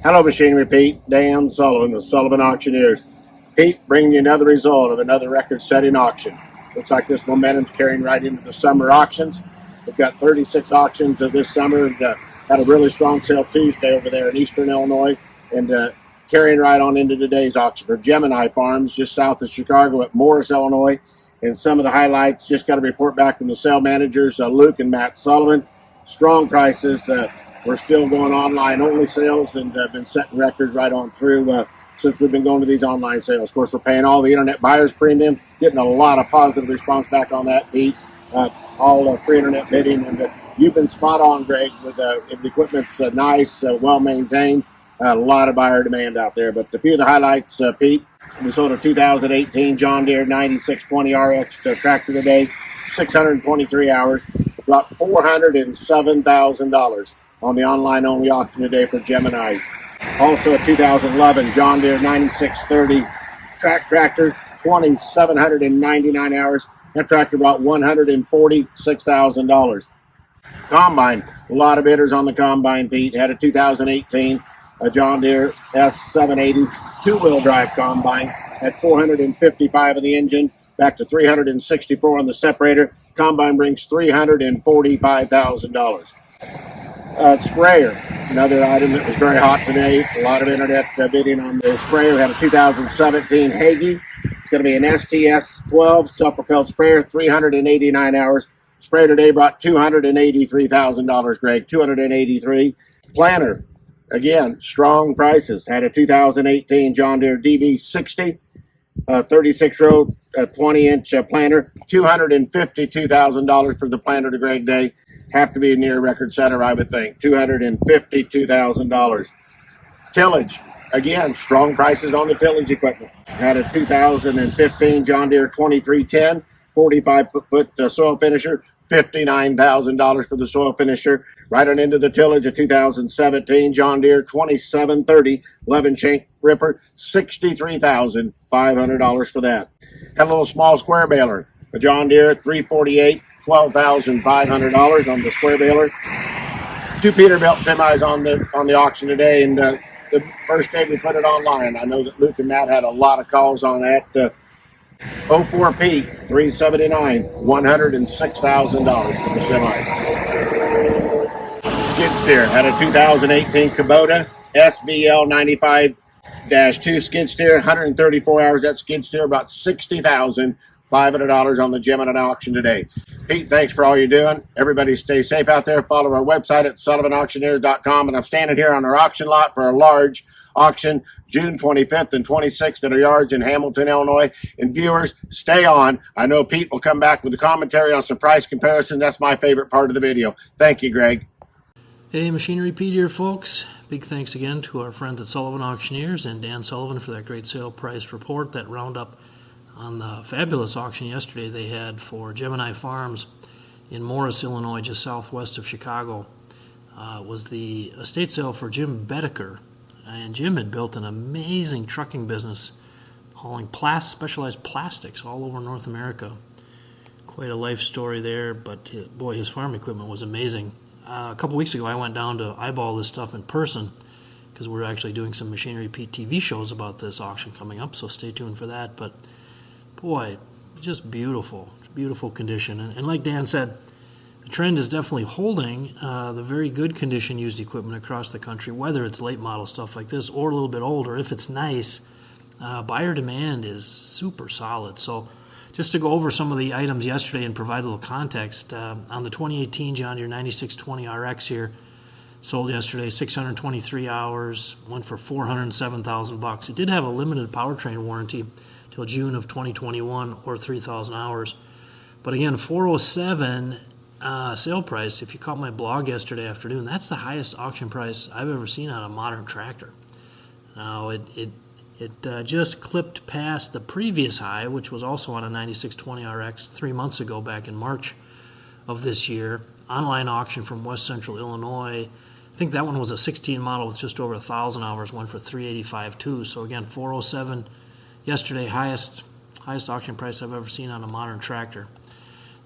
Hello, Machinery Pete. Dan Sullivan with Sullivan Auctioneers. Pete, bringing you another result of another record-setting auction. Looks like this momentum's carrying right into the summer auctions. We've got 36 auctions this summer, and had a really strong sale Tuesday over there in eastern Illinois, and carrying right on into today's auction for Gemini Farms just south of Chicago at Morris, Illinois. And some of the highlights, just got a report back from the sale managers, Luke and Matt Sullivan. Strong prices. We're still going online only sales and been setting records right on through since we've been going to these online sales. Of course, we're paying all the internet buyers premium, getting a lot of positive response back on that, Pete. All free internet bidding, and you've been spot on, Greg, with if the equipment's nice, well maintained. A lot of buyer demand out there. But a few of the highlights, Pete, we sold a 2018 John Deere 9620 RX tractor today, 623 hours, brought $407,000 on the online-only auction today for Geminis. Also a 2011 John Deere 9630 tractor, 2,799 hours. That tractor brought $146,000. Combine, a lot of bidders on the combine, Pete. Had a 2018 John Deere S780 two-wheel drive combine. Had 455 of the engine, back to 364 on the separator. Combine brings $345,000. Sprayer, another item that was very hot today. A lot of internet bidding on the sprayer. Had a 2017 Hagee. It's going to be an STS-12 self-propelled sprayer, 389 hours. Sprayer today brought $283,000, Greg, $283,000. Planter, again, strong prices. Had a 2018 John Deere DB60, 36-row, 20-inch planter, $252,000 for the planter to Greg Day. Have to be a near record setter, I would think. $252,000. Tillage, again, strong prices on the tillage equipment. Had a 2015 John Deere 2310, 45-foot soil finisher, $59,000 for the soil finisher. Right on into the tillage, a 2017 John Deere 2730 11-shank ripper, $63,500 for that. Had a little small square baler, a John Deere 348, $12,500 on the square baler. Two Peterbilt semis on the auction today, and the first day we put it online. I know that Luke and Matt had a lot of calls on that. 04P 379, $106,000 for the semi. Skid steer, had a 2018 Kubota SVL 95-2 skid steer, 134 hours. That skid steer about $60,500 on the Gemini auction today. Pete, thanks for all you're doing. Everybody stay safe out there. Follow our website at sullivanauctioneers.com. And I'm standing here on our auction lot for a large auction June 25th and 26th at our yards in Hamilton, Illinois. And viewers, stay on. I know Pete will come back with a commentary on some price comparison. That's my favorite part of the video. Thank you, Greg. Hey, Machinery Pete here, folks. Big thanks again to our friends at Sullivan Auctioneers and Dan Sullivan for that great sale price report, that roundup on the fabulous auction yesterday they had for Gemini Farms in Morris, Illinois, just southwest of Chicago. Was the estate sale for Jim Bedecker. And Jim had built an amazing trucking business hauling specialized plastics all over North America. Quite a life story there, but boy, his farm equipment was amazing. A couple weeks ago, I went down to eyeball this stuff in person because we're actually doing some Machinery Pete TV shows about this auction coming up, so stay tuned for that. But boy, just beautiful condition. And like Dan said, the trend is definitely holding the very good condition used equipment across the country, whether it's late model stuff like this or a little bit older. If it's nice, buyer demand is super solid. So just to go over some of the items yesterday and provide a little context, on the 2018 John Deere 9620 RX here, sold yesterday, 623 hours, went for $407,000. It did have a limited powertrain warranty till June of 2021 or 3,000 hours. But again, 407 sale price. If you caught my blog yesterday afternoon, that's the highest auction price I've ever seen on a modern tractor. Now, it just clipped past the previous high, which was also on a 9620 RX 3 months ago, back in March of this year. Online auction from West Central Illinois. I think that one was a 16 model with just over 1,000 hours, went for $385 too. So again, 407 yesterday, highest auction price I've ever seen on a modern tractor.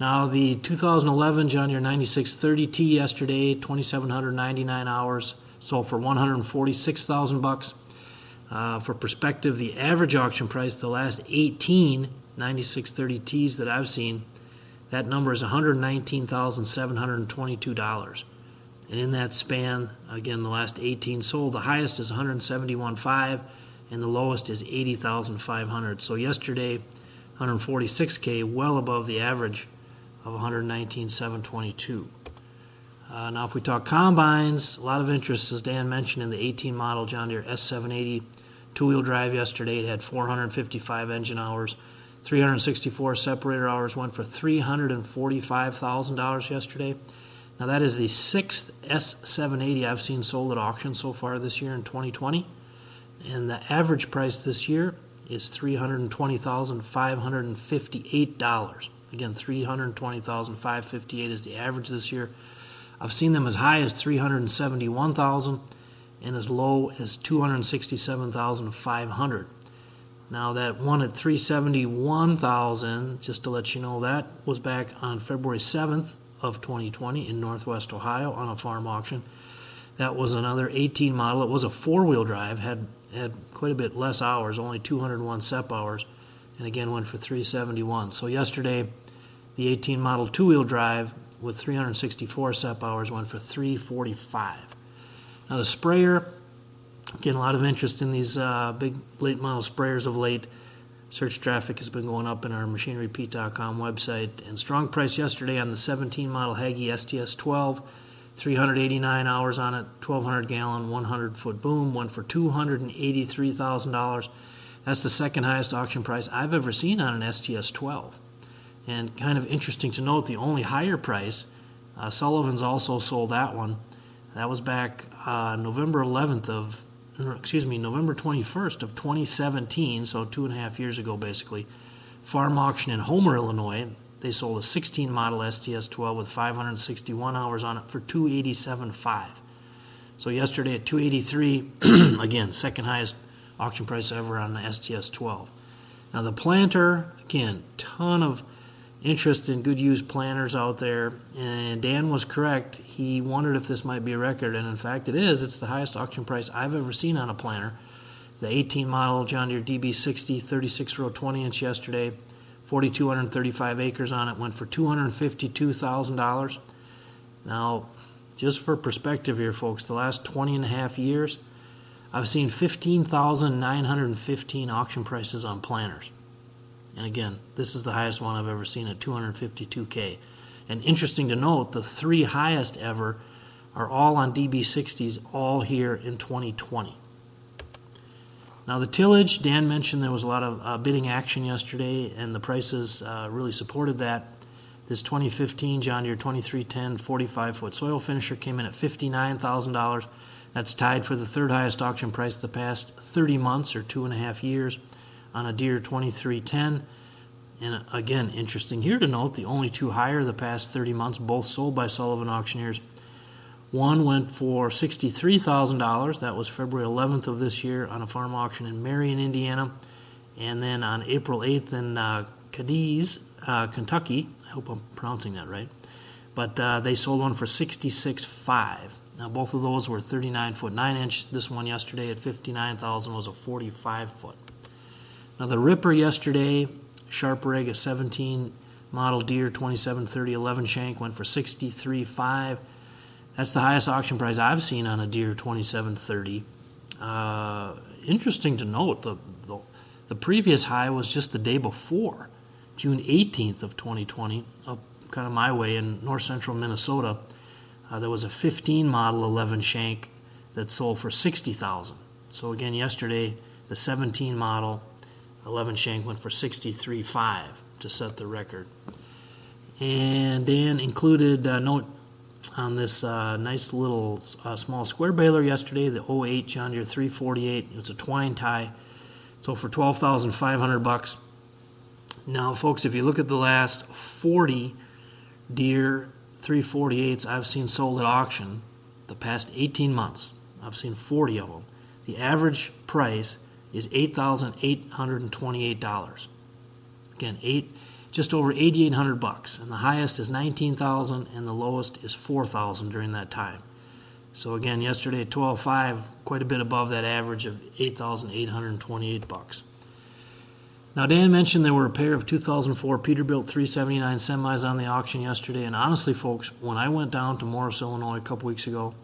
Now, the 2011 John Deere 9630T yesterday, 2,799 hours, sold for $146,000. For perspective, the average auction price, the last 18 9630Ts that I've seen, that number is $119,722. And in that span, again, the last 18 sold, the highest is $171,500 and the lowest is $80,500. So yesterday, $146K, well above the average of $119,722. Now, if we talk combines, a lot of interest, as Dan mentioned, in the 18 model John Deere S780 two-wheel drive yesterday. It had 455 engine hours, 364 separator hours, went for $345,000 yesterday. Now, that is the sixth S780 I've seen sold at auction so far this year in 2020. And the average price this year is $320,558. Again, $320,558 is the average this year. I've seen them as high as $371,000 and as low as $267,500. Now, that one at $371,000, just to let you know, that was back on February 7th of 2020 in Northwest Ohio on a farm auction. That was another 18 model. It was a four-wheel drive, had quite a bit less hours, only 201 sep hours, and again went for $371,000. So yesterday, the 18 model two-wheel drive with 364 sep hours went for $345,000. Now, the sprayer, again, a lot of interest in these big late model sprayers of late. Search traffic has been going up in our machinerypete.com website, and strong price yesterday on the 17 model Hagie STS-12, 389 hours on it, 1,200 gallon, 100 foot boom, went for $283,000. That's the second highest auction price I've ever seen on an STS-12. And kind of interesting to note, the only higher price, Sullivan's also sold that one. That was back November 21st of 2017, so 2.5 years ago basically. Farm auction in Homer, Illinois. They sold a 16 model STS-12 with 561 hours on it for $287,500. So yesterday at $283,000, again, second highest auction price ever on the STS-12. Now the planter, again, ton of interest in good used planters out there, and Dan was correct. He wondered if this might be a record, and in fact it is. It's the highest auction price I've ever seen on a planter. The 18 model John Deere DB60 36 row 20 inch yesterday, 4,235 acres on it, went for $252,000. Now, just for perspective here, folks, the last 20.5 years, I've seen 15,915 auction prices on planters. And again, this is the highest one I've ever seen at $252K. And interesting to note, the three highest ever are all on DB60s, all here in 2020. Now the tillage, Dan mentioned there was a lot of bidding action yesterday, and the prices really supported that. This 2015 John Deere 2310 45-foot soil finisher came in at $59,000. That's tied for the third highest auction price the past 30 months or 2.5 years on a Deere 2310. And again, interesting here to note, the only two higher the past 30 months, both sold by Sullivan Auctioneers. One went for $63,000. That was February 11th of this year on a farm auction in Marion, Indiana. And then on April 8th in Cadiz, Kentucky. I hope I'm pronouncing that right. But they sold one for $66,500. Now, both of those were 39-foot 9-inch. This one yesterday at $59,000 was a 45-foot. Now, the ripper yesterday, Sharp Rig, a 17 model Deere 2730 11 shank, went for $63,500. That's the highest auction price I've seen on a Deere 2730. Interesting to note, the previous high was just the day before, June 18th of 2020, up kind of my way in north central Minnesota. There was a 15 model 11 shank that sold for $60,000. So again, yesterday, the 17 model 11 shank went for $63,500 to set the record. And Dan included a note on this nice little small square baler yesterday, the 08 John Deere 348. It's a twine tie. So for $12,500. Now, folks, if you look at the last 40 Deere 348s I've seen sold at auction the past 18 months, I've seen 40 of them. The average price is $8,828. Again, just over $8,800, and the highest is $19,000, and the lowest is $4,000 during that time. So again, yesterday at 12.5, quite a bit above that average of $8,828. Now, Dan mentioned there were a pair of 2004 Peterbilt 379 semis on the auction yesterday, and honestly, folks, when I went down to Morris, Illinois a couple weeks ago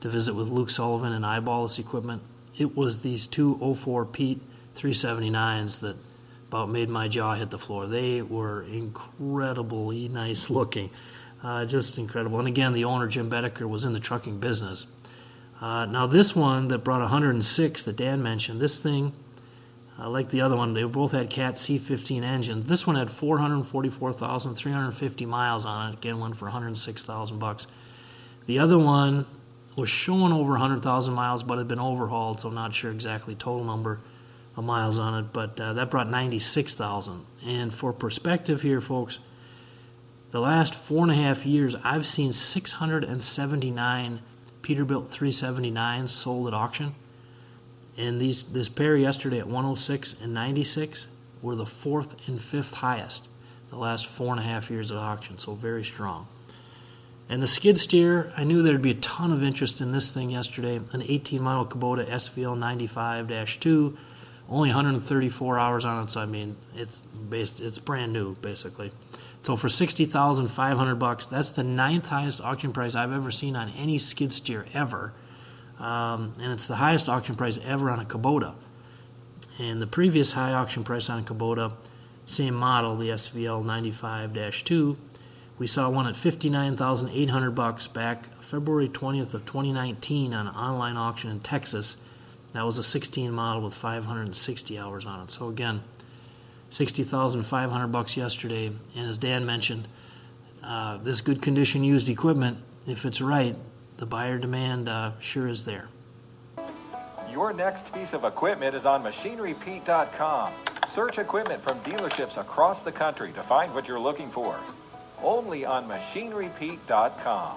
to visit with Luke Sullivan and eyeball this equipment, it was these two 04 Pete 379s that about made my jaw hit the floor. They were incredibly nice looking, just incredible. And again, the owner, Jim Bedecker, was in the trucking business. Now, this one that brought 106 that Dan mentioned, this thing, like the other one, they both had Cat C15 engines. This one had 444,350 miles on it. Again, went for $106,000. The other one was showing over 100,000 miles, but had been overhauled, so I'm not sure exactly total number of miles on it. But that brought 96,000. And for perspective here, folks, the last 4.5 years, I've seen 679 Peterbilt 379s sold at auction. And this pair yesterday at 106 and 96 were the 4th and 5th highest the last 4.5 years at auction, so very strong. And the skid steer, I knew there'd be a ton of interest in this thing yesterday. An 18-mile Kubota SVL 95-2, only 134 hours on it, so I mean, it's brand new, basically. So for $60,500, that's the 9th highest auction price I've ever seen on any skid steer ever. And it's the highest auction price ever on a Kubota. And the previous high auction price on a Kubota, same model, the SVL 95-2, we saw one at $59,800 back February 20th of 2019 on an online auction in Texas. That was a 16 model with 560 hours on it. So again, $60,500 yesterday. And as Dan mentioned, this good condition used equipment, if it's right, the buyer demand sure is there. Your next piece of equipment is on MachineryPete.com. Search equipment from dealerships across the country to find what you're looking for. Only on MachineryPete.com.